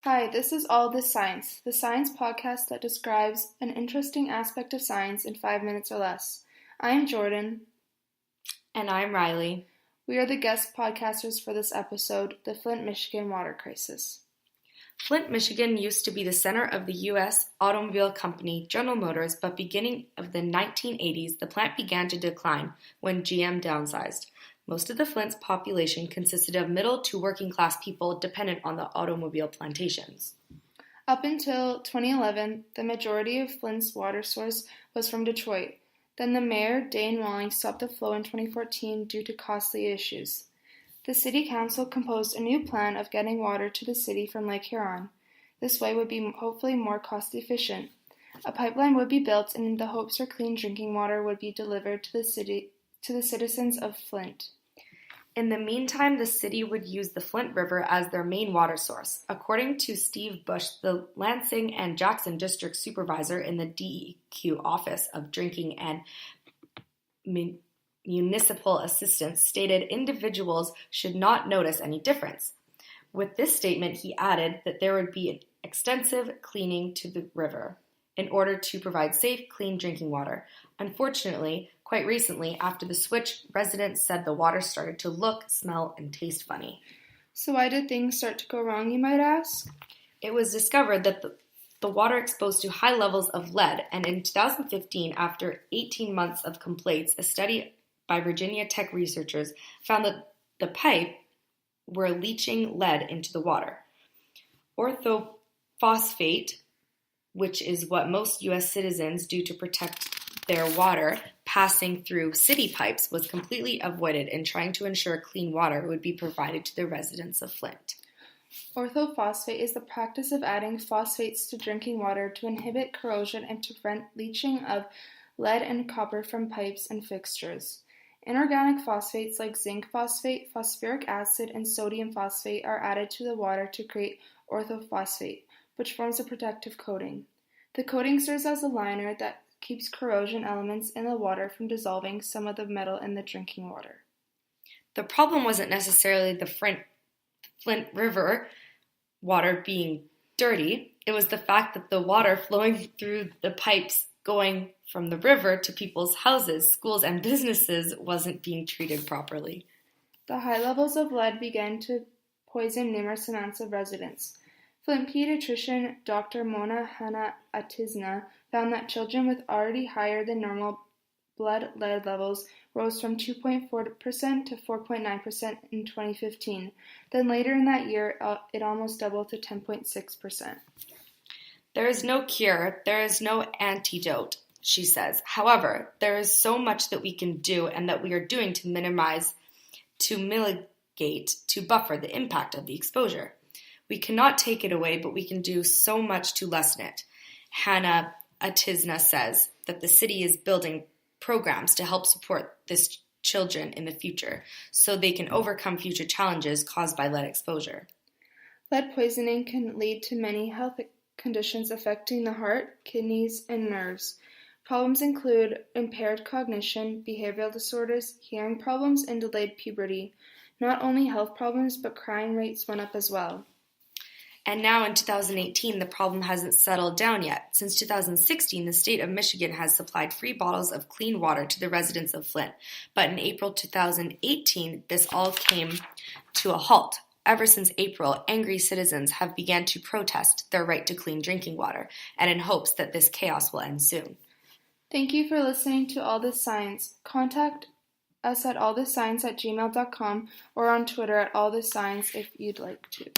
Hi, this is All This Science, the science podcast that describes an interesting aspect of science in 5 minutes or less. I am Jordyn. And I'm Riley. We are the guest podcasters for this episode, the Flint Michigan Water Crisis. Flint, Michigan used to be the center of the U.S. automobile company General Motors, but beginning of the 1980s, the plant began to decline when GM downsized. Most of the Flint's population consisted of middle to working class people dependent on the automobile plantations. Up until 2011, the majority of Flint's water source was from Detroit. Then the mayor, Dane Walling, stopped the flow in 2014 due to costly issues. The city council composed a new plan of getting water to the city from Lake Huron. This way would be hopefully more cost efficient. A pipeline would be built and the hopes for clean drinking water would be delivered to the citizens of Flint. In the meantime, the city would use the Flint River as their main water source. According to Steve Bush, the Lansing and Jackson district supervisor in the DEQ Office of Drinking and Municipal Assistance, stated individuals should not notice any difference. With this statement, he added that there would be an extensive cleaning to the river in order to provide safe, clean drinking water. Unfortunately, quite recently, after the switch, residents said the water started to look, smell, and taste funny. So why did things start to go wrong, you might ask? It was discovered that the water exposed to high levels of lead, and in 2015, after 18 months of complaints, a study by Virginia Tech researchers found that the pipe were leaching lead into the water. Orthophosphate, which is what most U.S. citizens do to protect their water passing through city pipes, was completely avoided in trying to ensure clean water would be provided to the residents of Flint. Orthophosphate is the practice of adding phosphates to drinking water to inhibit corrosion and to prevent leaching of lead and copper from pipes and fixtures. Inorganic phosphates like zinc phosphate, phosphoric acid, and sodium phosphate are added to the water to create orthophosphate, which forms a protective coating. The coating serves as a liner that keeps corrosion elements in the water from dissolving some of the metal in the drinking water. The problem wasn't necessarily the Flint River water being dirty. It was the fact that the water flowing through the pipes going from the river to people's houses, schools, and businesses wasn't being treated properly. The high levels of lead began to poison numerous amounts of residents. Flint pediatrician Dr. Mona Hanna-Atizna found that children with already higher than normal blood lead levels rose from 2.4% to 4.9% in 2015. Then later in that year, it almost doubled to 10.6%. There is no cure, there is no antidote, she says. However, there is so much that we can do and that we are doing to minimize, to mitigate, to buffer the impact of the exposure. We cannot take it away, but we can do so much to lessen it. Hannah Atizna says that the city is building programs to help support these children in the future so they can overcome future challenges caused by lead exposure. Lead poisoning can lead to many health conditions affecting the heart, kidneys, and nerves. Problems include impaired cognition, behavioral disorders, hearing problems, and delayed puberty. Not only health problems, but crime rates went up as well. And now in 2018, the problem hasn't settled down yet. Since 2016, the state of Michigan has supplied free bottles of clean water to the residents of Flint. But in April 2018, this all came to a halt. Ever since April, angry citizens have begun to protest their right to clean drinking water, and in hopes that this chaos will end soon. Thank you for listening to All This Science. Contact us at allthisscience@gmail.com or on Twitter at allthisscience if you'd like to.